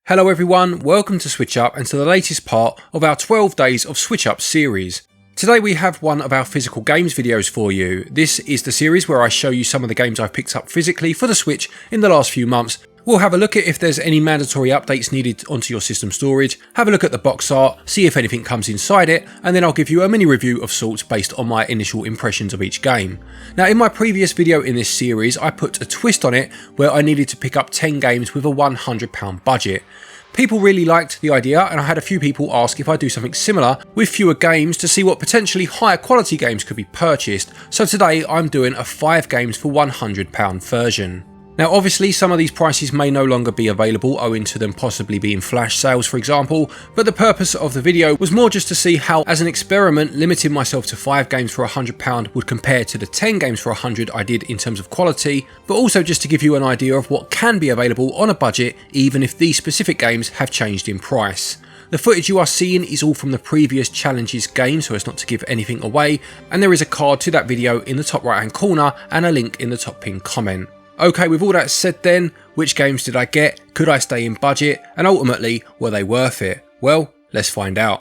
Hello everyone, welcome to SwitchUp and to the latest part of our 12 Days of SwitchUp series. Today we have one of our physical games videos for you. This is the series where I show you some of the games I've picked up physically for the Switch in the last few months. We'll have a look at if there's any mandatory updates needed onto your system storage, have a look at the box art, see if anything comes inside it, and then I'll give you a mini review of sorts based on my initial impressions of each game. Now in my previous video in this series I put a twist on it where I needed to pick up 10 games with a £100 budget. People really liked the idea and I had a few people ask if I do something similar with fewer games to see what potentially higher quality games could be purchased, so today I'm doing a 5 games for £100 version. Now obviously some of these prices may no longer be available owing to them possibly being flash sales for example, but the purpose of the video was more just to see how as an experiment limiting myself to 5 games for £100 would compare to the 10 games for £100 I did in terms of quality, but also just to give you an idea of what can be available on a budget even if these specific games have changed in price. The footage you are seeing is all from the previous challenges game so as not to give anything away, and there is a card to that video in the top right hand corner and a link in the top pinned comment. Okay, with all that said then, which games did I get, could I stay in budget, and ultimately, were they worth it? Well, let's find out.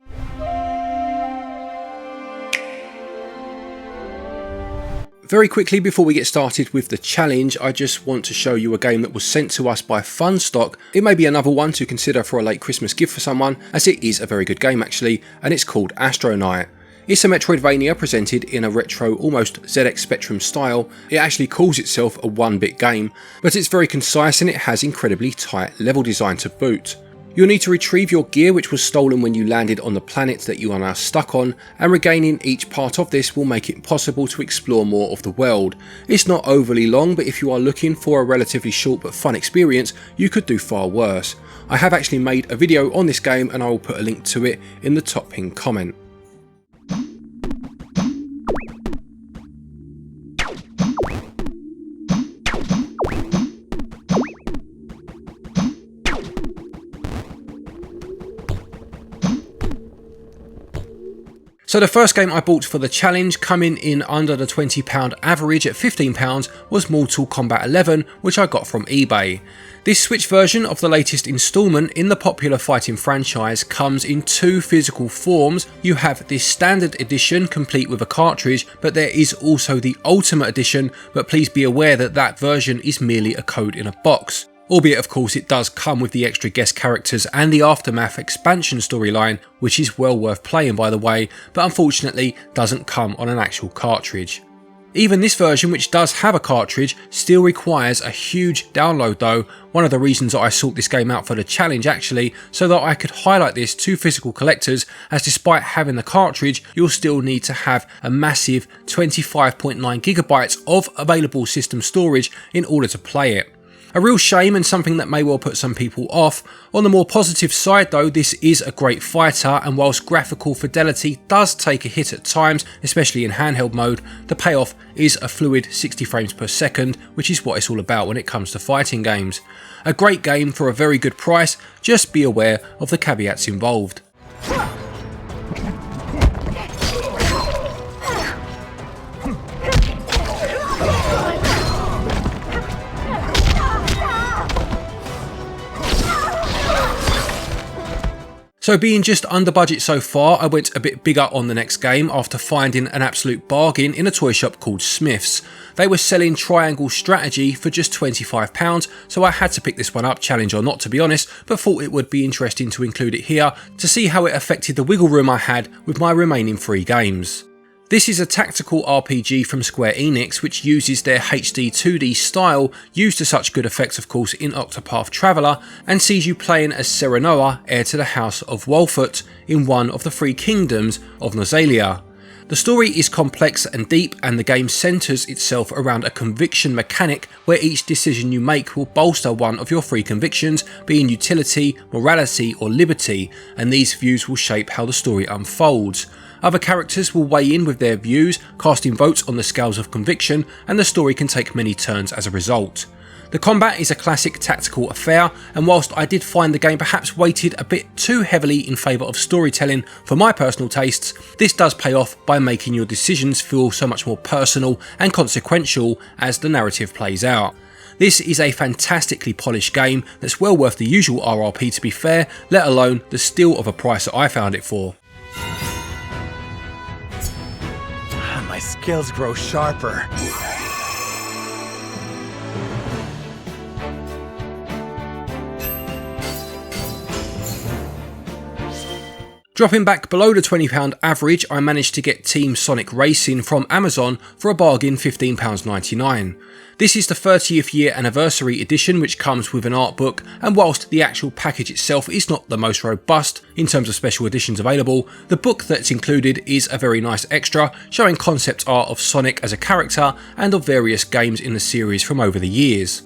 Very quickly before we get started with the challenge, I just want to show you a game that was sent to us by Funstock. It may be another one to consider for a late Christmas gift for someone, as it is a very good game actually, and it's called Astronaut. It's a Metroidvania presented in a retro, almost ZX Spectrum style. It actually calls itself a 1-bit game, but it's very concise and it has incredibly tight level design to boot. You'll need to retrieve your gear which was stolen when you landed on the planet that you are now stuck on, and regaining each part of this will make it possible to explore more of the world. It's not overly long, but if you are looking for a relatively short but fun experience, you could do far worse. I have actually made a video on this game and I will put a link to it in the top pinned comment. So the first game I bought for the challenge, coming in under the £20 average at £15, was Mortal Kombat 11, which I got from eBay. This Switch version of the latest instalment in the popular fighting franchise comes in 2 physical forms. You have this standard edition complete with a cartridge, but there is also the Ultimate Edition, but please be aware that that version is merely a code in a box. Albeit of course it does come with the extra guest characters and the Aftermath expansion storyline, which is well worth playing by the way, but unfortunately doesn't come on an actual cartridge. Even this version, which does have a cartridge, still requires a huge download though, one of the reasons that I sought this game out for the challenge actually, so that I could highlight this to physical collectors, as despite having the cartridge, you'll still need to have a massive 25.9 gigabytes of available system storage in order to play it. A real shame and something that may well put some people off. On the more positive side though, this is a great fighter, and whilst graphical fidelity does take a hit at times, especially in handheld mode, the payoff is a fluid 60 frames per second, which is what it's all about when it comes to fighting games. A great game for a very good price, just be aware of the caveats involved. So being just under budget so far, I went a bit bigger on the next game after finding an absolute bargain in a toy shop called Smith's. They were selling Triangle Strategy for just £25, so I had to pick this one up, challenge or not to be honest, but thought it would be interesting to include it here to see how it affected the wiggle room I had with my remaining 3 games. This is a tactical RPG from Square Enix which uses their HD 2D style, used to such good effects of course in Octopath Traveler, and sees you playing as Serenoa, heir to the House of Wolfert, in one of the 3 kingdoms of Nozalia. The story is complex and deep, and the game centres itself around a conviction mechanic where each decision you make will bolster one of your 3 convictions, being utility, morality or liberty, and these views will shape how the story unfolds. Other characters will weigh in with their views, casting votes on the scales of conviction, and the story can take many turns as a result. The combat is a classic tactical affair, and whilst I did find the game perhaps weighted a bit too heavily in favour of storytelling for my personal tastes, this does pay off by making your decisions feel so much more personal and consequential as the narrative plays out. This is a fantastically polished game that's well worth the usual RRP to be fair, let alone the steal of a price that I found it for. My skills grow sharper. Dropping back below the £20 average, I managed to get Team Sonic Racing from Amazon for a bargain £15.99. This is the 30th year anniversary edition, which comes with an art book, and whilst the actual package itself is not the most robust in terms of special editions available, the book that's included is a very nice extra, showing concept art of Sonic as a character and of various games in the series from over the years.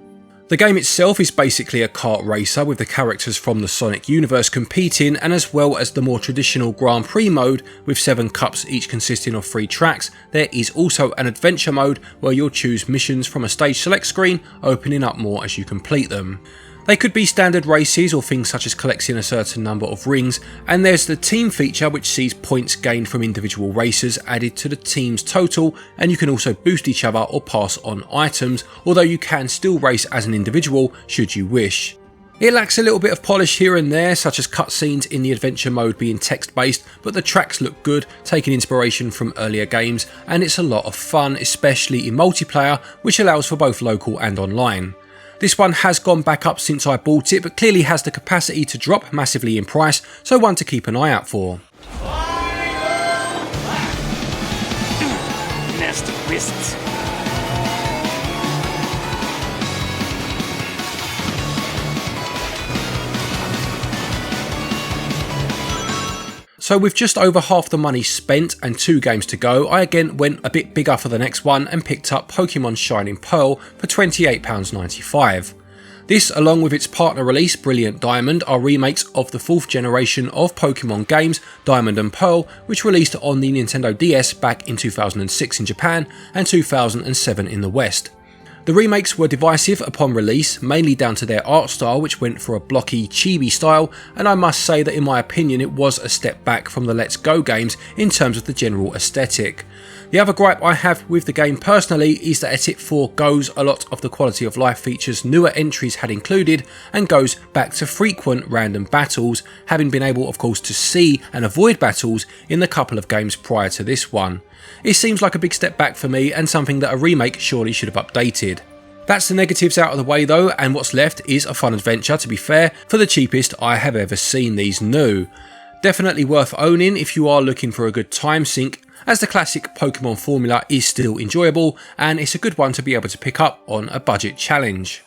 The game itself is basically a kart racer with the characters from the Sonic universe competing, and as well as the more traditional Grand Prix mode with 7 cups each consisting of 3 tracks, there is also an adventure mode where you'll choose missions from a stage select screen, opening up more as you complete them. They could be standard races or things such as collecting a certain number of rings, and there's the team feature which sees points gained from individual racers added to the team's total, and you can also boost each other or pass on items, although you can still race as an individual should you wish. It lacks a little bit of polish here and there, such as cutscenes in the adventure mode being text based, but the tracks look good, taking inspiration from earlier games, and it's a lot of fun, especially in multiplayer, which allows for both local and online. This one has gone back up since I bought it, but clearly has the capacity to drop massively in price, so one to keep an eye out for. Nasty wrists. So with just over half the money spent and 2 games to go, I again went a bit bigger for the next one and picked up Pokemon Shining Pearl for £28.95. This, along with its partner release Brilliant Diamond, are remakes of the 4th generation of Pokemon games, Diamond and Pearl, which released on the Nintendo DS back in 2006 in Japan and 2007 in the West. The remakes were divisive upon release, mainly down to their art style, which went for a blocky, chibi style, and I must say that in my opinion it was a step back from the Let's Go games in terms of the general aesthetic. The other gripe I have with the game personally is that it forgoes a lot of the quality of life features newer entries had included, and goes back to frequent random battles, having been able of course to see and avoid battles in the couple of games prior to this one. It seems like a big step back for me, and something that a remake surely should have updated. That's the negatives out of the way though, and what's left is a fun adventure, to be fair, for the cheapest I have ever seen these new. Definitely worth owning if you are looking for a good time sink, as the classic Pokemon formula is still enjoyable, and it's a good one to be able to pick up on a budget challenge.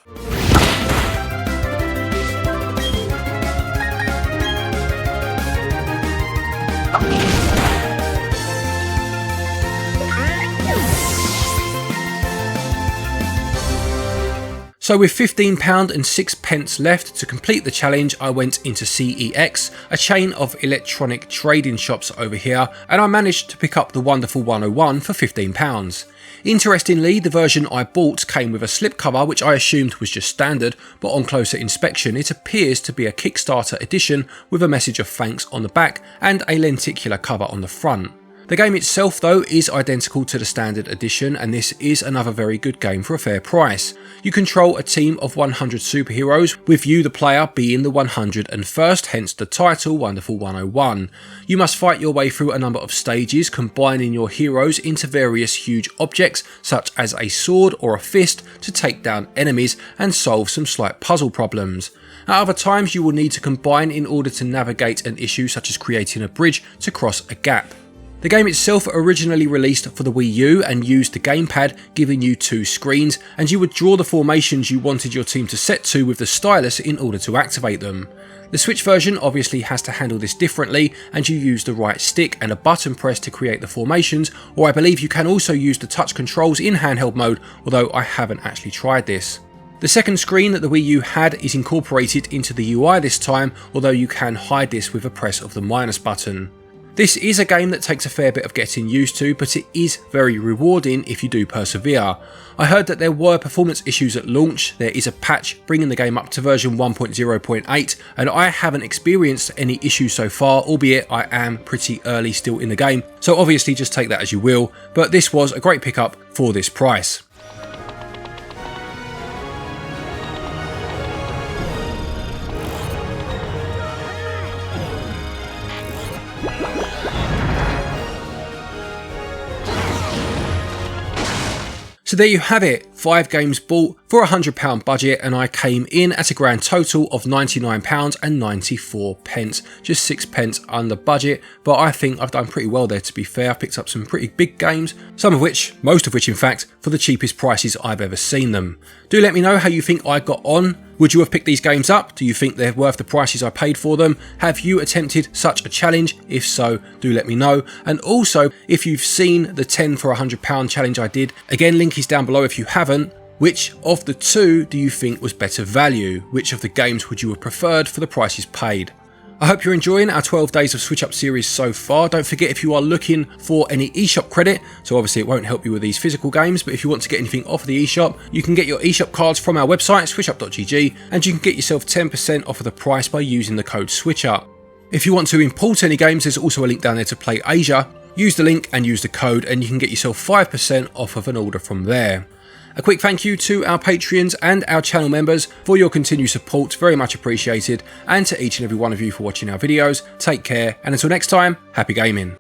So with £15 and 6p left to complete the challenge, I went into CEX, a chain of electronic trading shops over here, and I managed to pick up the wonderful 101 for £15. Interestingly, the version I bought came with a slipcover which I assumed was just standard, but on closer inspection it appears to be a Kickstarter edition with a message of thanks on the back and a lenticular cover on the front. The game itself though is identical to the standard edition, and this is another very good game for a fair price. You control a team of 100 superheroes, with you the player being the 101st, hence the title Wonderful 101. You must fight your way through a number of stages, combining your heroes into various huge objects such as a sword or a fist to take down enemies and solve some slight puzzle problems. At other times you will need to combine in order to navigate an issue such as creating a bridge to cross a gap. The game itself originally released for the Wii U and used the gamepad, giving you 2 screens, and you would draw the formations you wanted your team to set to with the stylus in order to activate them. The Switch version obviously has to handle this differently, and you use the right stick and a button press to create the formations, or I believe you can also use the touch controls in handheld mode, although I haven't actually tried this. The second screen that the Wii U had is incorporated into the UI this time, although you can hide this with a press of the minus button. This is a game that takes a fair bit of getting used to, but it is very rewarding if you do persevere. I heard that there were performance issues at launch. There is a patch bringing the game up to version 1.0.8, and I haven't experienced any issues so far, albeit I am pretty early still in the game, so obviously just take that as you will, but this was a great pickup for this price. there you have it, 5 games bought for a £100 budget, and I came in at a grand total of £99.94, just 6p under budget, but I think I've done pretty well there, to be fair. I've picked up some pretty big games, most of which in fact, for the cheapest prices I've ever seen them. Do let me know how you think I got on. Would you have picked these games up? Do you think they're worth the prices I paid for them? Have you attempted such a challenge? If so, do let me know. And also, if you've seen the 10 for £100 challenge I did, again, link is down below if you haven't. Which of the two do you think was better value? Which of the games would you have preferred for the prices paid? I hope you're enjoying our 12 days of SwitchUp series so far. Don't forget, if you are looking for any eShop credit, so obviously it won't help you with these physical games, but if you want to get anything off of the eShop, you can get your eShop cards from our website, switchup.gg, and you can get yourself 10% off of the price by using the code SwitchUp. If you want to import any games, there's also a link down there to Play Asia. Use the link and use the code, and you can get yourself 5% off of an order from there. A quick thank you to our Patreons and our channel members for your continued support, very much appreciated, and to each and every one of you for watching our videos. Take care, and until next time, happy gaming.